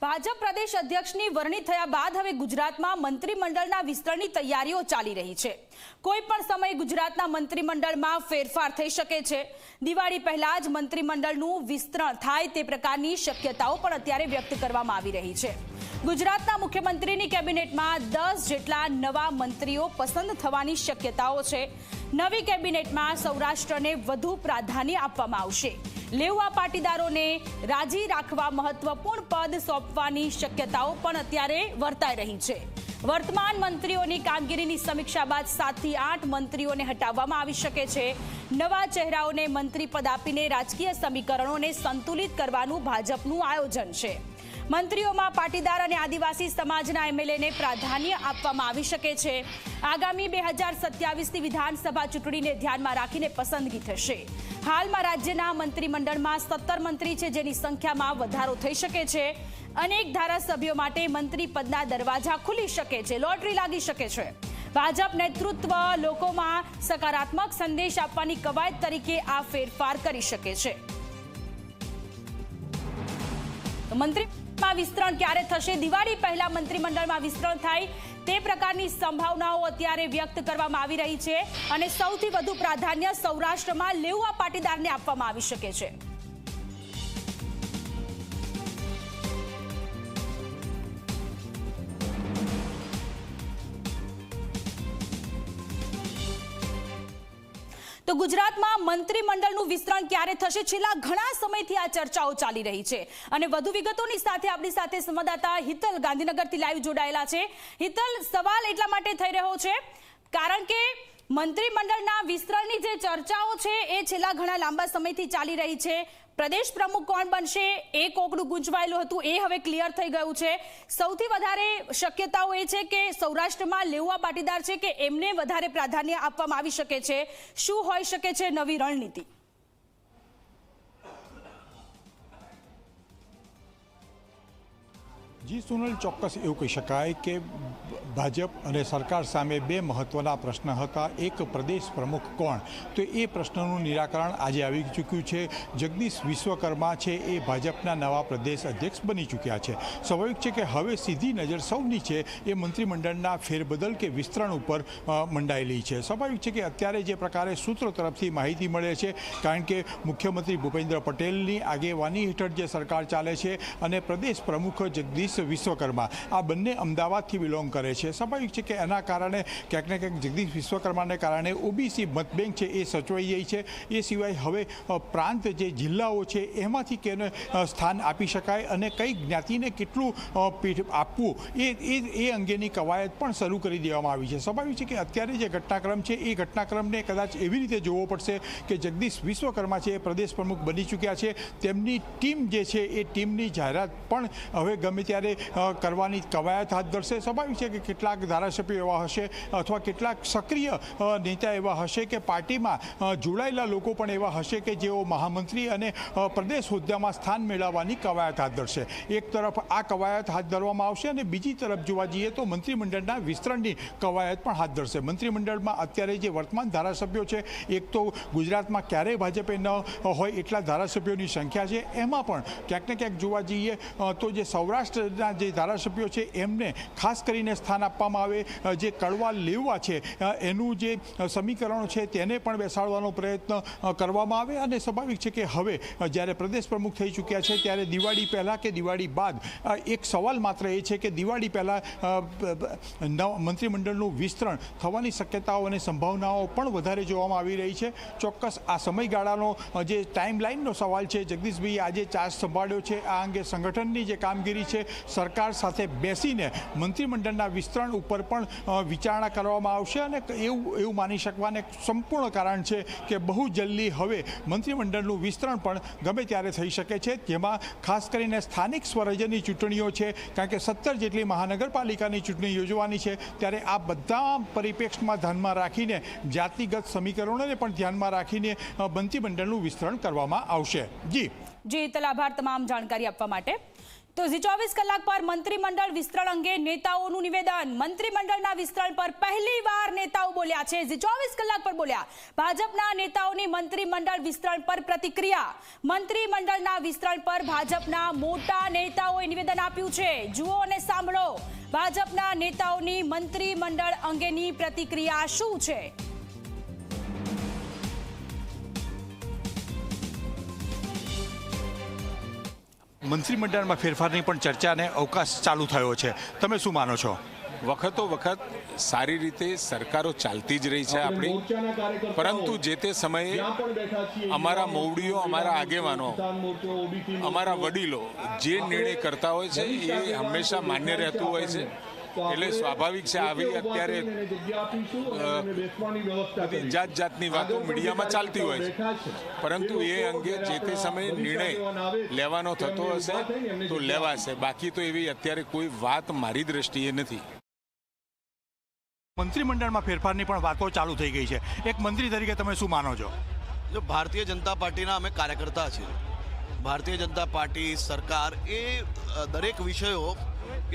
ભાજપ પ્રદેશ અધ્યક્ષની વરણી થયા બાદ હવે ગુજરાતમાં મંત્રીમંડળના વિસ્તરણની તૈયારીઓ ચાલી રહી છે। કોઈ પણ સમયે ગુજરાતના મંત્રીમંડળમાં ફેરફાર થઈ શકે છે। દિવાળી પહેલા જ મંત્રીમંડળનું વિસ્તરણ થાય તે પ્રકારની શક્યતાઓ પણ અત્યારે વ્યક્ત કરવામાં આવી રહી છે। ગુજરાતના મુખ્યમંત્રીની કેબિનેટમાં 10 જેટલા નવા મંત્રીઓ પસંદ થવાની શક્યતાઓ છે। નવી કેબિનેટમાં સૌરાષ્ટ્રને વધુ પ્રાધાન્ય આપવામાં આવશે। લેવા પાટીદારોને રાજી રાખવા મહત્વપૂર્ણ પદ સોંપવાની શક્યતાઓ પણ અત્યારે વર્તાઈ રહી છે। વર્તમાન મંત્રીઓની કામગીરીની સમીક્ષા બાદ 7 થી 8 મંત્રીઓને હટાવવામાં આવી શકે છે। નવા ચહેરાઓને મંત્રી પદ આપીને રાજકીય સમીકરણોને સંતુલિત કરવાનું ભાજપનું આયોજન છે। મંત્રીઓમાં પાટીદાર અને આદિવાસી સમાજના એમએલએને પ્રાધાન્ય આપવામાં આવી શકે છે। આગામી 2027ની વિધાનસભા ચૂંટણીને ધ્યાનમાં રાખીને પસંદગી થશે। હાલમાં રાજ્યના મંત્રીમંડળમાં 17 મંત્રી છે, જેની સંખ્યામાં વધારો થઈ શકે છે। અનેક ધારાસભ્યો માટે મંત્રી પદના દરવાજા ખુલી શકે છે, લોટરી લાગી શકે છે। ભાજપ નેતૃત્વ લોકોમાં સકારાત્મક સંદેશ આપવાની કવાયત તરીકે આ ફેરફાર કરી શકે છે। મંત્રીમાં વિસ્તરણ ક્યારે થશે? દિવાળી પહેલા મંત્રીમંડળમાં વિસ્તરણ થાય તે પ્રકારની સંભાવનાઓ અત્યારે વ્યક્ત કરવામાં આવી રહી છે અને સૌથી વધુ પ્રાધાન્ય સૌરાષ્ટ્રમાં લેવા પાટીદારને આપવામાં આવી શકે છે। તો ગુજરાતમાં મંત્રીમંડળનું વિસ્તરણ ક્યારે થશે? છેલ્લા ઘણા સમયથી આ ચર્ચાઓ ચાલી રહી છે અને વધુ વિગતોની સાથે આપણી સાથે સંવાદદાતા હિતલ ગાંધીનગરથી લાઈવ જોડાયેલા છે। હિતલ, સવાલ એટલા માટે થઈ રહ્યો છે કારણ કે મંત્રીમંડળના વિસ્તરણની જે ચર્ચાઓ છે એ છેલ્લા ઘણા લાંબા સમયથી ચાલી રહી છે। પ્રદેશ પ્રમુખ કોણ બનશે એ કોકડું ગુંચવાયેલું હતું, એ હવે ક્લિયર થઈ ગયું છે। સૌથી વધારે શક્યતાઓ એ છે કે સૌરાષ્ટ્રમાં લેવા પાટીદાર છે કે એમને વધારે પ્રાધાન્ય આપવામાં આવી શકે છે। શું હોઈ શકે છે નવી રણનીતિ? જી સોનલ, ચોક્કસ એવું કહી શકાય કે ભાજપ અને સરકાર સામે બે મહત્વના પ્રશ્ન હતા। એક પ્રદેશ પ્રમુખ કોણ, તો એ પ્રશ્નનું નિરાકરણ આજે આવી ચૂક્યું છે। જગદીશ વિશ્વકર્મા છે એ ભાજપના નવા પ્રદેશ અધ્યક્ષ બની ચૂક્યા છે। સ્વાભાવિક છે કે હવે સીધી નજર સૌની છે એ મંત્રીમંડળના ફેરબદલ કે વિસ્તરણ ઉપર મંડાયેલી છે। સ્વાભાવિક છે કે અત્યારે જે પ્રકારે સૂત્રો તરફથી માહિતી મળે છે, કારણ કે મુખ્યમંત્રી ભૂપેન્દ્ર પટેલની આગેવાની હેઠળ જે સરકાર ચાલે છે અને પ્રદેશ પ્રમુખ જગદીશ વિશ્વકર્મા આ બંને અમદાવાદથી બિલોંગ કરે છે। સ્વાભાવિક છે કે એના કારણે ક્યાંક ને ક્યાંક જગદીશ વિશ્વકર્માને કારણે ઓબીસી મતબેંક છે એ સચવાઈ ગઈ છે। એ સિવાય હવે પ્રાંત જે જિલ્લાઓ છે એમાંથી કેને સ્થાન આપી શકાય અને કઈ જ્ઞાતિને કેટલું આપવું એ અંગેની કવાયત પણ શરૂ કરી દેવામાં આવી છે। સ્વાભાવિક છે કે અત્યારે જે ઘટનાક્રમ છે એ ઘટનાક્રમને કદાચ એવી રીતે જોવો પડશે કે જગદીશ વિશ્વકર્મા છે એ પ્રદેશ પ્રમુખ બની ચૂક્યા છે। તેમની ટીમ જે છે એ ટીમની જાહેરાત પણ હવે ગમે ત્યારે કરવાની કવાયત હાથ ધરશે। સ્વાભાવિક છે કે કેટલાક ધારાસભ્યો એવા હશે અથવા કેટલાક સક્રિય નેતા એવા હશે કે પાર્ટીમાં જોડાયેલા લોકો પણ એવા હશે કે જેઓ મહામંત્રી અને પ્રદેશ હોદ્દામાં સ્થાન મેળવવાની કવાયત હાથ ધરશે। એક તરફ આ કવાયત હાથ ધરવામાં આવશે અને બીજી તરફ જોવા જઈએ તો મંત્રીમંડળના વિસ્તરણની કવાયત પણ હાથ ધરશે। મંત્રીમંડળમાં અત્યારે જે વર્તમાન ધારાસભ્યો છે, એક તો ગુજરાતમાં ક્યારેય ભાજપે ન હોય એટલા ધારાસભ્યોની સંખ્યા છે, એમાં પણ ક્યાંક ને ક્યાંક જોવા જઈએ તો જે સૌરાષ્ટ્રના જે ધારાસભ્યો છે એમને ખાસ કરીને સ્થાન આપવામાં આવે। જે કડવા લેવા છે એનું જે સમીકરણો છે તેને પણ બેસાડવાનો પ્રયત્ન કરવામાં આવે અને સ્વાભાવિક છે કે હવે જ્યારે પ્રદેશ પ્રમુખ થઈ ચૂક્યા છે ત્યારે દિવાળી પહેલાં કે દિવાળી બાદ એક સવાલ માત્ર એ છે કે દિવાળી પહેલાં મંત્રીમંડળનું વિસ્તરણ થવાની શક્યતાઓ અને સંભાવનાઓ પણ વધારે જોવામાં આવી રહી છે। ચોક્કસ આ સમયગાળાનો જે ટાઈમલાઈનનો સવાલ છે, જગદીશભાઈએ આજે ચાર્જ સંભાળ્યો છે, આ અંગે સંગઠનની જે કામગીરી છે સરકાર સાથે બેસીને મંત્રીમંડળના વિસ્તરણ ઉપર પણ વિચારણા કરવામાં આવશે અને એવું માની શકવાને સંપૂર્ણ કારણ છે કે બહુ જલ્દી હવે મંત્રીમંડળનું વિસ્તરણ પણ ગમે ત્યારે થઈ શકે છે। જેમાં ખાસ કરીને સ્થાનિક સ્વરાજ્યની ચૂંટણીઓ છે, કારણ કે 17 જેટલી મહાનગરપાલિકાની ચૂંટણી યોજવાની છે, ત્યારે આ બધા પરિપ્રેક્ષમાં ધ્યાનમાં રાખીને જાતિગત સમીકરણોને પણ ધ્યાનમાં રાખીને મંત્રીમંડળનું વિસ્તરણ કરવામાં આવશે। જી હિતલ, આભાર તમામ જાણકારી આપવા માટે। તો 24 કલાક પર મંત્રીમંડળ વિસ્તરણ અંગે નેતાઓનું નિવેદન. મંત્રીમંડળના વિસ્તરણ પર પહેલીવાર નેતાઓ બોલ્યા છે. 24 કલાક પર બોલ્યા. ભાજપના નેતાઓની મંત્રીમંડળ વિસ્તરણ પર પ્રતિક્રિયા. મંત્રીમંડળના વિસ્તરણ પર ભાજપના મોટા નેતાઓએ નિવેદન આપ્યું છે. જુઓ અને સાંભળો ભાજપના નેતાઓની મંત્રીમંડળ અંગેની પ્રતિક્રિયા શું છે. મંત્રીમંડળમાં ફેરફારની પણ ચર્ચાને અવકાશ ચાલુ થયો છે. તમે શું માનો છો? વખતો વખત સારી રીતે સરકારો ચાલતી જ રહી છે આપણી, પરંતુ જે તે સમયે અમારા મોવડીઓ, અમારા આગેવાનો, અમારા વડીલો જે નિર્ણય કરતા હોય છે એ હંમેશા માન્ય રહેતું હોય છે. એટલે સ્વાભાવિક છે આવી અત્યારે જાત જાતની વાતો મીડિયામાં ચાલતી હોય છે, પરંતુ એ અંગે જે તે સમયે નિર્ણય લેવાનો થતો હશે તો લેવાશે. બાકી તો એવી અત્યારે કોઈ વાત મારી દ્રષ્ટિએ નથી. મંત્રીમંડળમાં ફેરફારની પણ વાતો ચાલુ થઈ ગઈ છે. એક મંત્રી તરીકે તમે શું માનો છો? જો ભારતીય જનતા પાર્ટીના અમે કાર્યકર્તા છીએ. ભારતીય જનતા પાર્ટી સરકાર એ દરેક વિષયો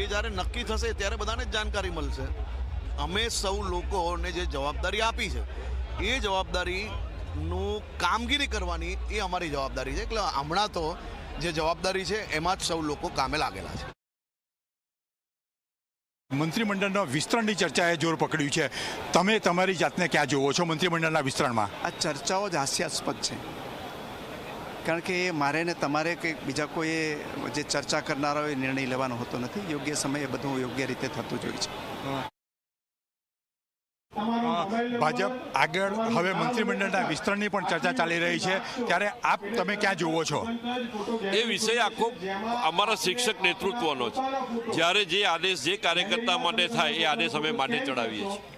એ જ્યારે નક્કી થશે ત્યારે બધાને જ જાણકારી મળશે. અમે સૌ લોકોને જે જવાબદારી આપી છે એ જવાબદારીનું કામગીરી કરવાની એ અમારી જવાબદારી છે. એટલે હમણાં તો જે જવાબદારી છે એમાં જ સૌ લોકો કામે લાગેલા છે. મંત્રીમંડળના વિસ્તરણની ચર્ચાએ જોર પકડ્યું છે. તમે તમારી જાતને ક્યાં જોવો છો મંત્રીમંડળના વિસ્તરણમાં? આ ચર્ચાઓ જ હાસ્યાસ્પદ છે, કારણ કે મારે ને તમારે કે બીજા કોઈ જે ચર્ચા કરનારાઓએ નિર્ણય લેવાનો હોતો નથી. યોગ્ય સમયે બધું યોગ્ય રીતે થતું જ હોય છે. ભાજપ આગળ હવે મંત્રીમંડળના વિસ્તરણની પણ ચર્ચા ચાલી રહી છે, ત્યારે આપ તમે ક્યાં જોવો છો? એ વિષય આખો અમારા શિક્ષક નેતૃત્વનો છે. જ્યારે જે આદેશ જે કાર્યકર્તા માટે થાય એ આદેશ અમે માટે ચડાવીએ છીએ.